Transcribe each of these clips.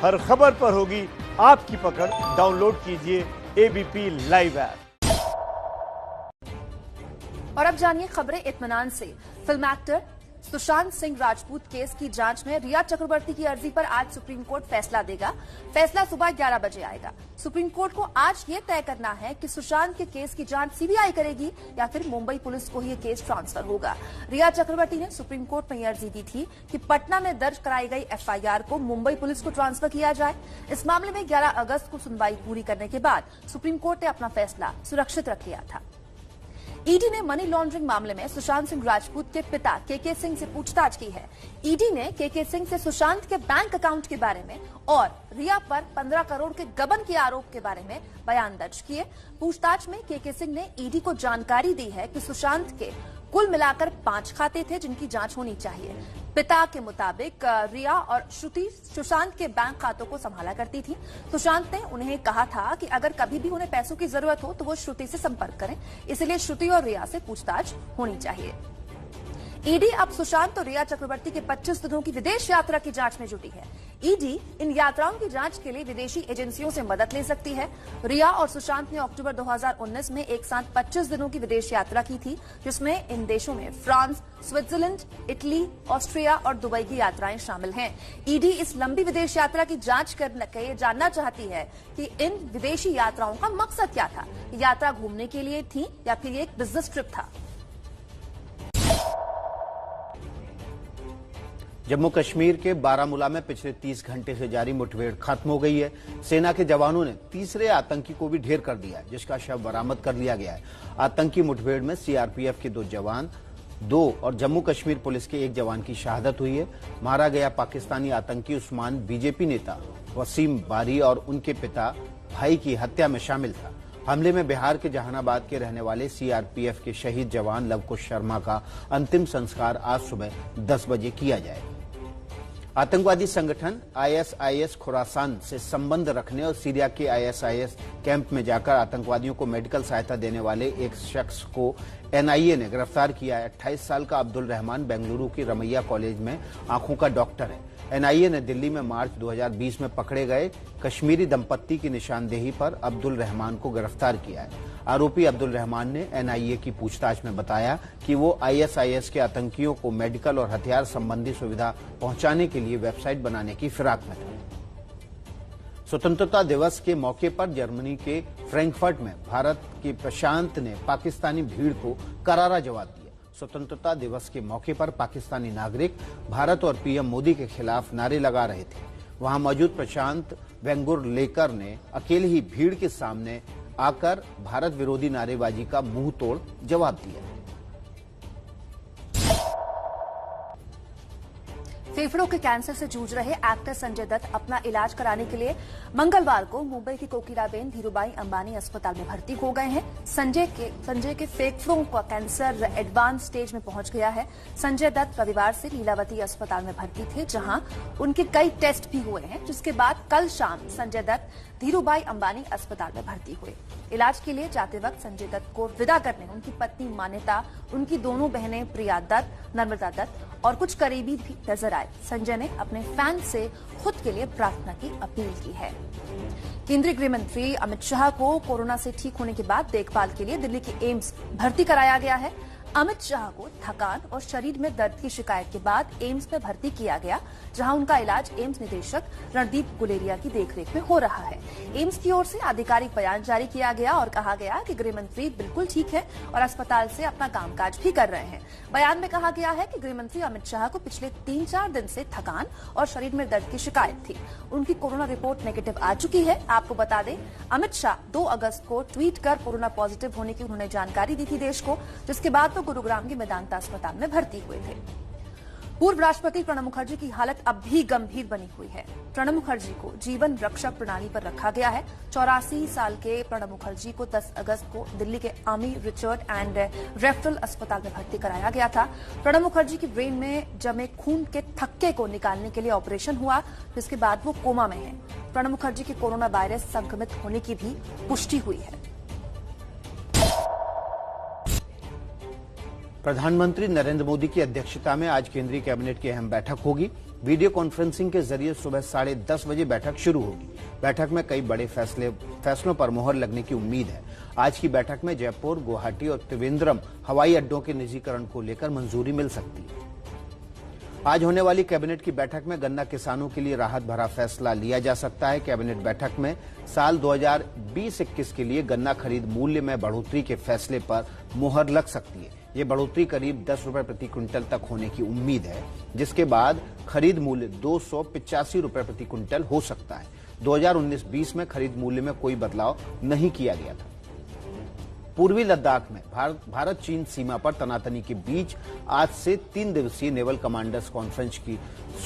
हर खबर पर होगी आपकी पकड़। डाउनलोड कीजिए एबीपी लाइव ऐप। और अब जानिए खबरें इत्मीनान से। Film actor Sushant Singh Rajput case की जांच में रिया चक्रवर्ती की अर्जी पर आज सुप्रीम कोर्ट फैसला देगा। फैसला सुबह 11 बजे आएगा। सुप्रीम कोर्ट को आज ये तय करना है कि सुशांत के केस की जांच सीबीआई करेगी या फिर मुंबई पुलिस को ही ये केस ट्रांसफर होगा। रिया चक्रवर्ती ने सुप्रीम कोर्ट में ये अर्जी दी थी कि पटना में दर्ज कराई गई एफआईआर को मुंबई पुलिस को ट्रांसफर किया जाए। इस मामले में 11 अगस्त को सुनवाई पूरी करने के बाद सुप्रीम कोर्ट ने अपना फैसला सुरक्षित रख लिया था। ईडी ने मनी लॉन्ड्रिंग मामले में सुशांत सिंह राजपूत के पिता केके सिंह से पूछताछ की है। ईडी ने केके सिंह से सुशांत के बैंक अकाउंट के बारे में और रिया पर 15 करोड़ के गबन के आरोप के बारे में बयान दर्ज किए। पूछताछ में केके सिंह ने ईडी को जानकारी दी है कि सुशांत के कुल मिलाकर 5 खाते थे जिनकी जांच होनी चाहिए। पिता के मुताबिक रिया और श्रुति सुशांत के बैंक खातों को संभाला करती थी। सुशांत ने उन्हें कहा था कि अगर कभी भी उन्हें पैसों की जरूरत हो तो वो श्रुति से संपर्क करें, इसलिए श्रुति और रिया से पूछताछ होनी चाहिए। ईडी अब सुशांत और रिया चक्रवर्ती के 25 दिनों की विदेश यात्रा की जांच में जुटी है। ईडी इन यात्राओं की जांच के लिए विदेशी एजेंसियों से मदद ले सकती है। रिया और सुशांत ने अक्टूबर 2019 में एक साथ 25 दिनों की विदेश यात्रा की थी, जिसमें इन देशों में फ्रांस, स्विट्जरलैंड, इटली, ऑस्ट्रिया और दुबई की यात्राएं शामिल हैं। ईडी इस लंबी विदेश यात्रा की जांच करके जानना चाहती है कि इन विदेशी यात्राओं का मकसद क्या था। यात्रा घूमने के लिए थी या फिर ये एक बिजनेस ट्रिप था। जम्मू कश्मीर के बारामूला में पिछले 30 घंटे से जारी मुठभेड़ खत्म हो गई है। सेना के जवानों ने तीसरे आतंकी को भी ढेर कर दिया है, जिसका शव बरामद कर लिया गया है। आतंकी मुठभेड़ में सीआरपीएफ के 2 जवान, 2 और जम्मू कश्मीर पुलिस के 1 जवान की शहादत हुई है। मारा गया पाकिस्तानी आतंकी उस्मान बीजेपी नेता वसीम बारी और उनके पिता भाई की हत्या में शामिल था। हमले में बिहार के जहानाबाद के रहने वाले सीआरपीएफ के शहीद जवान लवकुश शर्मा का अंतिम संस्कार आज सुबह 10 बजे किया जाएगा। आतंकवादी संगठन आईएसआईएस खुरासान से संबंध रखने और सीरिया के आईएसआईएस कैंप में जाकर आतंकवादियों को मेडिकल सहायता देने वाले एक शख्स को एनआईए ने गिरफ्तार किया है। 28 साल का अब्दुल रहमान बेंगलुरु की रमैया कॉलेज में आंखों का डॉक्टर है। एनआईए ने दिल्ली में मार्च 2020 में पकड़े गए कश्मीरी दंपत्ति की निशानदेही पर अब्दुल रहमान को गिरफ्तार किया है। आरोपी अब्दुल रहमान ने एनआईए की पूछताछ में बताया कि वो आईएसआईएस के आतंकियों को मेडिकल और हथियार संबंधी सुविधा पहुंचाने के लिए वेबसाइट बनाने की फिराक में था। स्वतंत्रता दिवस के मौके पर जर्मनी के फ्रैंकफर्ट में भारत के प्रशांत ने पाकिस्तानी भीड़ को करारा जवाब दिया। स्वतंत्रता दिवस के मौके पर पाकिस्तानी नागरिक भारत और पीएम मोदी के खिलाफ नारे लगा रहे थे। वहां मौजूद प्रशांत वेंगुर लेकर ने अकेले ही भीड़ के सामने आकर भारत विरोधी नारेबाजी का मुंह तोड़ जवाब दिया। फेफड़ों के कैंसर से जूझ रहे एक्टर संजय दत्त अपना इलाज कराने के लिए मंगलवार को मुंबई की कोकिलाबेन धीरूभाई अंबानी अस्पताल में भर्ती हो गए हैं। संजय के फेफड़ों का कैंसर एडवांस स्टेज में पहुंच गया है। संजय दत्त रविवार से लीलावती अस्पताल में भर्ती थे, जहां उनके कई टेस्ट भी हुए हैं, जिसके बाद कल शाम संजय दत्त धीरूभाई अंबानी अस्पताल में भर्ती हुए। इलाज के लिए जाते वक्त संजय दत्त को विदा करने उनकी पत्नी मान्यता, उनकी दोनों बहनें प्रिया दत्त, नर्मदा दत्त और कुछ करीबी भी नजर आए। संजय ने अपने फैन से खुद के लिए प्रार्थना की अपील की है। केंद्रीय गृह मंत्री अमित शाह को कोरोना से ठीक होने के बाद देखभाल के लिए दिल्ली के एम्स भर्ती कराया गया है। अमित शाह को थकान और शरीर में दर्द की शिकायत के बाद एम्स में भर्ती किया गया, जहां उनका इलाज एम्स निदेशक रणदीप गुलेरिया की देखरेख में हो रहा है। एम्स की ओर से आधिकारिक बयान जारी किया गया और कहा गया कि गृह मंत्री बिल्कुल ठीक है और अस्पताल से अपना कामकाज भी कर रहे हैं। बयान में कहा गया है कि गृह मंत्री अमित शाह को पिछले 3-4 दिन से थकान और शरीर में दर्द की शिकायत थी। उनकी कोरोना रिपोर्ट नेगेटिव आ चुकी है। आपको बता दें, अमित शाह 2 अगस्त को ट्वीट कर कोरोना पॉजिटिव होने की उन्होंने जानकारी दी थी देश को, जिसके बाद गुरुग्राम के मेदांता अस्पताल में भर्ती हुए थे। पूर्व राष्ट्रपति प्रणब मुखर्जी की हालत अब भी गंभीर बनी हुई है। प्रणब मुखर्जी को जीवन रक्षक प्रणाली पर रखा गया है। 84 साल के प्रणब मुखर्जी को 10 अगस्त को दिल्ली के आर्मी रिचर्ड एंड रेफरल अस्पताल में भर्ती कराया गया था। प्रणब मुखर्जी की ब्रेन में जमे खून के थक्के को निकालने के लिए ऑपरेशन हुआ, जिसके बाद वो कोमा में है। प्रणब मुखर्जी के कोरोना वायरस संक्रमित होने की भी पुष्टि हुई है। प्रधानमंत्री नरेंद्र मोदी की अध्यक्षता में आज केंद्रीय कैबिनेट की अहम बैठक होगी। वीडियो कॉन्फ्रेंसिंग के जरिए सुबह 10:30 बजे बैठक शुरू होगी। बैठक में कई बड़े फैसलों पर मुहर लगने की उम्मीद है। आज की बैठक में जयपुर, गुवाहाटी और त्रिवेंद्रम हवाई अड्डों के निजीकरण को लेकर मंजूरी मिल सकती है। आज होने वाली कैबिनेट की बैठक में गन्ना किसानों के लिए राहत भरा फैसला लिया जा सकता है। कैबिनेट बैठक में साल 2020-21 के लिए गन्ना खरीद मूल्य में बढ़ोतरी के फैसले पर मुहर लग सकती है। ये बढ़ोतरी करीब 10 रुपए प्रति क्विंटल तक होने की उम्मीद है, जिसके बाद खरीद मूल्य 285 रुपए प्रति क्विंटल हो सकता है। 2019-20 में खरीद मूल्य में कोई बदलाव नहीं किया गया था। पूर्वी लद्दाख में भारत चीन सीमा पर तनातनी के बीच आज से 3 दिवसीय नेवल कमांडर्स कॉन्फ्रेंस की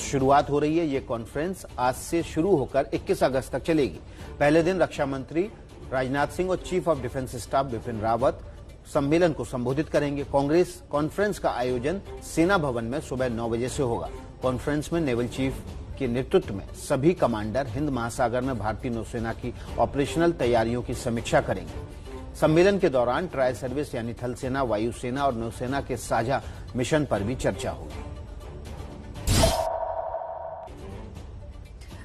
शुरुआत हो रही है। ये कॉन्फ्रेंस आज से शुरू होकर 21 अगस्त तक चलेगी। पहले दिन रक्षा मंत्री राजनाथ सिंह और chief of defence staff Bipin Rawat सम्मेलन को संबोधित करेंगे। कॉन्फ्रेंस का आयोजन सेना भवन में सुबह 9 बजे से होगा। कॉन्फ्रेंस में नेवल चीफ के नेतृत्व में सभी कमांडर हिंद महासागर में भारतीय नौसेना की ऑपरेशनल तैयारियों की समीक्षा करेंगे। सम्मेलन के दौरान ट्राई सर्विस यानी थल सेना, वायुसेना और नौसेना के साझा मिशन पर भी चर्चा होगी।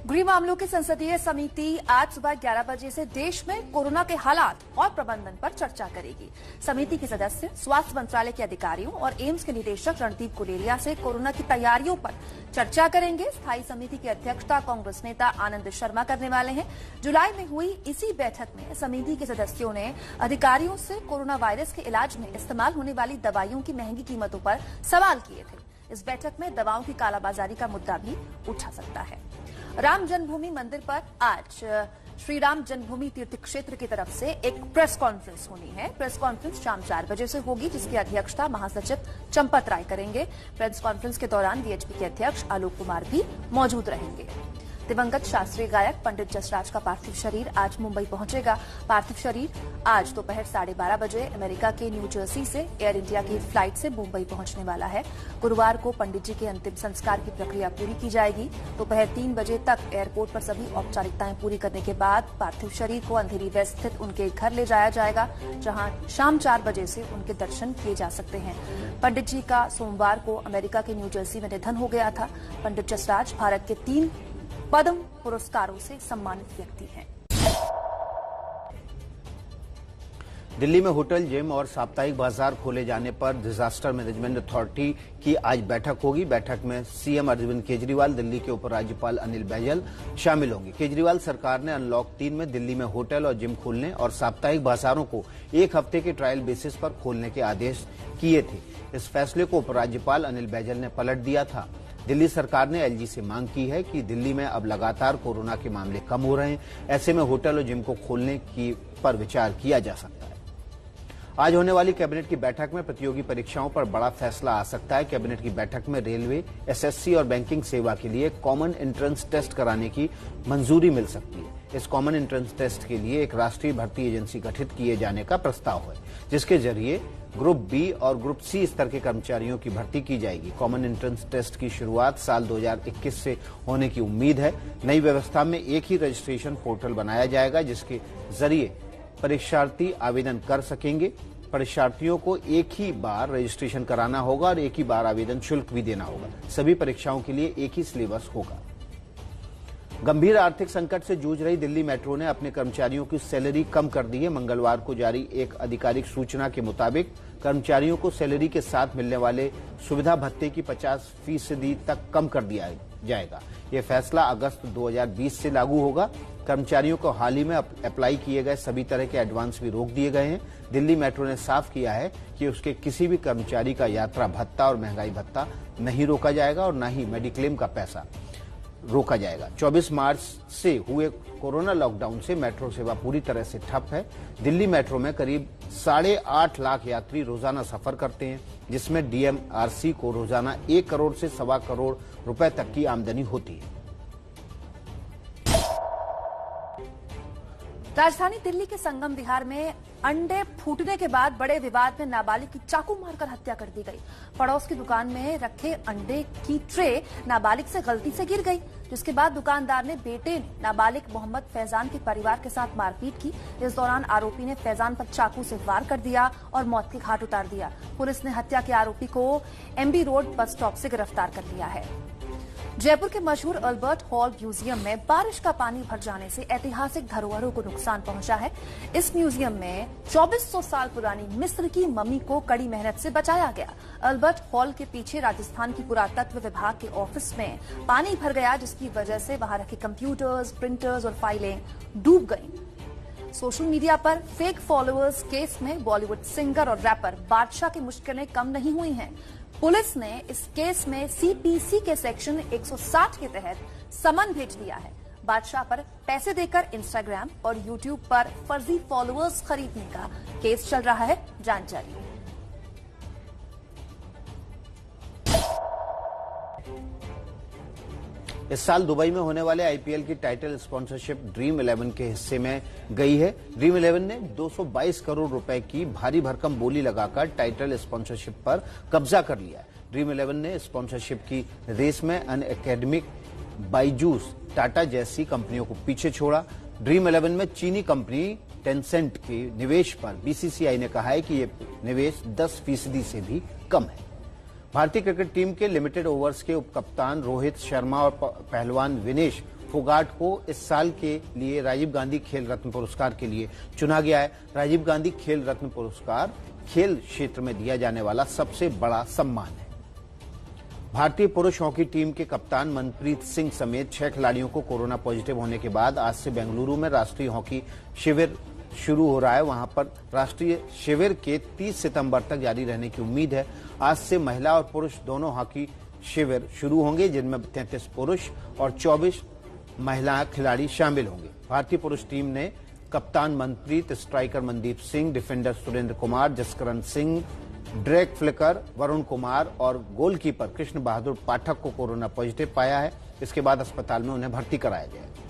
गृह मामलों की संसदीय समिति आज सुबह 11 बजे से देश में कोरोना के हालात और प्रबंधन पर चर्चा करेगी। समिति के सदस्य स्वास्थ्य मंत्रालय के अधिकारियों और एम्स के निदेशक रणदीप गुलेरिया से कोरोना की तैयारियों पर चर्चा करेंगे। स्थायी समिति की अध्यक्षता कांग्रेस नेता आनंद शर्मा करने वाले हैं। जुलाई में हुई इसी बैठक में समिति के सदस्यों ने अधिकारियों से कोरोना वायरस के इलाज में इस्तेमाल होने वाली दवाइयों की महंगी कीमतों पर सवाल किए थे। इस बैठक में दवाओं की कालाबाजारी का मुद्दा भी उठा सकता है। राम जन्मभूमि मंदिर पर आज श्री राम जन्मभूमि तीर्थ क्षेत्र की तरफ से एक प्रेस कॉन्फ्रेंस होनी है। प्रेस कॉन्फ्रेंस शाम 4 बजे से होगी, जिसकी अध्यक्षता महासचिव चंपत राय करेंगे। प्रेस कॉन्फ्रेंस के दौरान बीएचपी के अध्यक्ष आलोक कुमार भी मौजूद रहेंगे। दिवंगत शास्त्रीय गायक पंडित जसराज का पार्थिव शरीर आज मुंबई पहुंचेगा। पार्थिव शरीर आज दोपहर 12:30 बजे अमेरिका के न्यू जर्सी से एयर इंडिया की फ्लाइट से मुंबई पहुंचने वाला है। गुरुवार को पंडित जी के अंतिम संस्कार की प्रक्रिया पूरी की जाएगी। दोपहर 3 बजे तक एयरपोर्ट पर सभी औपचारिकताएं पूरी करने के बाद पार्थिव शरीर को अंधेरी वेस्ट स्थित उनके घर ले जाया जाएगा, जहां शाम 4 बजे से उनके दर्शन किए जा सकते हैं। पंडित जी का सोमवार को अमेरिका के न्यू जर्सी में निधन हो गया था। पंडित जसराज भारत के 3 पद्म पुरस्कारों से सम्मानित व्यक्ति हैं। दिल्ली में होटल, जिम और साप्ताहिक बाजार खोले जाने पर डिजास्टर मैनेजमेंट अथॉरिटी की आज बैठक होगी। बैठक में सीएम अरविंद केजरीवाल, दिल्ली के उपराज्यपाल अनिल बैजल शामिल होंगे। केजरीवाल सरकार ने अनलॉक 3 में दिल्ली में होटल और जिम खोलने और साप्ताहिक बाजारों को 1 हफ्ते के ट्रायल बेसिस पर खोलने के आदेश किए थे। इस फैसले को उपराज्यपाल अनिल बैजल ने पलट दिया था। दिल्ली सरकार ने एलजी से मांग की है कि दिल्ली में अब लगातार कोरोना के मामले कम हो रहे हैं, ऐसे में होटल और जिम को खोलने पर विचार किया जा सकता है। आज होने वाली कैबिनेट की बैठक में प्रतियोगी परीक्षाओं पर बड़ा फैसला आ सकता है। कैबिनेट की बैठक में रेलवे, एसएससी और बैंकिंग सेवा के लिए कॉमन एंट्रेंस टेस्ट कराने की मंजूरी मिल सकती है। इस कॉमन एंट्रेंस टेस्ट के लिए एक राष्ट्रीय भर्ती एजेंसी गठित किए जाने का प्रस्ताव है, जिसके जरिए ग्रुप बी और ग्रुप सी स्तर के कर्मचारियों की भर्ती की जाएगी। कॉमन एंट्रेंस टेस्ट की शुरुआत साल 2021 से होने की उम्मीद है। नई व्यवस्था में एक ही रजिस्ट्रेशन पोर्टल बनाया जाएगा, जिसके जरिए परीक्षार्थी आवेदन कर सकेंगे। परीक्षार्थियों को एक ही बार रजिस्ट्रेशन कराना होगा और एक ही बार आवेदन शुल्क भी देना होगा। सभी परीक्षाओं के लिए एक ही सिलेबस होगा। गंभीर आर्थिक संकट से जूझ रही दिल्ली मेट्रो ने अपने कर्मचारियों की सैलरी कम कर दी है। मंगलवार को जारी एक आधिकारिक सूचना के मुताबिक कर्मचारियों को सैलरी के साथ मिलने वाले सुविधा भत्ते की 50% तक कम कर दिया जाएगा। यह फैसला अगस्त 2020 से लागू होगा। कर्मचारियों को हाल ही में अप्लाई किए गए सभी तरह के एडवांस भी रोक दिए गए हैं। दिल्ली मेट्रो ने साफ किया है कि उसके किसी भी कर्मचारी का यात्रा भत्ता और महंगाई भत्ता नहीं रोका जाएगा और न ही मेडिक्लेम का पैसा रोका जाएगा। 24 मार्च से हुए कोरोना लॉकडाउन से मेट्रो सेवा पूरी तरह से ठप है। दिल्ली मेट्रो में करीब 8.5 लाख यात्री रोजाना सफर करते हैं, जिसमें डीएमआरसी को रोजाना 1 करोड़ से 1.25 करोड़ रुपए तक की आमदनी होती है। राजधानी दिल्ली के संगम विहार में अंडे फूटने के बाद बड़े विवाद में नाबालिग की चाकू मारकर हत्या कर दी गई। पड़ोस की दुकान में रखे अंडे की ट्रे नाबालिग से गलती से गिर गई, जिसके बाद दुकानदार ने बेटे ने नाबालिग मोहम्मद फैजान के परिवार के साथ मारपीट की। इस दौरान आरोपी ने फैजान पर चाकू से वार कर दिया और मौत के घाट उतार दिया। पुलिस ने हत्या के आरोपी को एमबी रोड बस स्टॉप से गिरफ्तार कर लिया है। जयपुर के मशहूर अल्बर्ट हॉल म्यूजियम में बारिश का पानी भर जाने से ऐतिहासिक धरोहरों को नुकसान पहुंचा है। इस म्यूजियम में 2400 साल पुरानी मिस्र की मम्मी को कड़ी मेहनत से बचाया गया। अल्बर्ट हॉल के पीछे राजस्थान की पुरातत्व विभाग के ऑफिस में पानी भर गया, जिसकी वजह से वहां रखे कंप्यूटर्स, प्रिंटर्स और फाइलें डूब गईं। सोशल मीडिया पर फेक फॉलोअर्स केस में बॉलीवुड सिंगर और रैपर बादशाह की मुश्किलें कम नहीं हुई हैं। पुलिस ने इस केस में सीपीसी के सेक्शन 160 के तहत समन भेज दिया है। बादशाह पर पैसे देकर इंस्टाग्राम और यूट्यूब पर फर्जी फॉलोअर्स खरीदने का केस चल रहा है। जानकारी इस साल दुबई में होने वाले आईपीएल की टाइटल स्पॉन्सरशिप ड्रीम 11 के हिस्से में गई है। ड्रीम 11 ने 222 करोड़ रुपए की भारी भरकम बोली लगाकर टाइटल स्पॉन्सरशिप पर कब्जा कर लिया है। ड्रीम 11 ने स्पॉन्सरशिप की रेस में अनएकेडमिक, बाइजूस, टाटा जैसी कंपनियों को पीछे छोड़ा। ड्रीम 11 में चीनी कंपनी टेंसेंट के निवेश पर बीसीसीआई ने कहा है कि ये निवेश 10% से भी कम है। भारतीय क्रिकेट टीम के लिमिटेड ओवर्स के उपकप्तान रोहित शर्मा और पहलवान विनेश फोगाट को इस साल के लिए राजीव गांधी खेल रत्न पुरस्कार के लिए चुना गया है। राजीव गांधी खेल रत्न पुरस्कार खेल क्षेत्र में दिया जाने वाला सबसे बड़ा सम्मान है। भारतीय पुरुष हॉकी टीम के कप्तान मनप्रीत सिंह समेत 6 खिलाड़ियों को कोरोना पॉजिटिव होने के बाद आज से बेंगलुरु में राष्ट्रीय हॉकी शिविर शुरू हो रहा है। वहां पर राष्ट्रीय शिविर के 30 सितंबर तक जारी रहने की उम्मीद है। आज से महिला और पुरुष दोनों हॉकी शिविर शुरू होंगे, जिनमें 33 पुरुष और 24 महिला खिलाड़ी शामिल होंगे। भारतीय पुरुष टीम ने कप्तान Manpreet, striker Mandeep Singh, defender Surender Kumar, Jaskaran Singh, drag flicker, Varun Kumar और गोलकीपर कृष्ण बहादुर पाठक को कोरोना पॉजिटिव पाया है। इसके बाद अस्पताल में उन्हें भर्ती कराया गया है।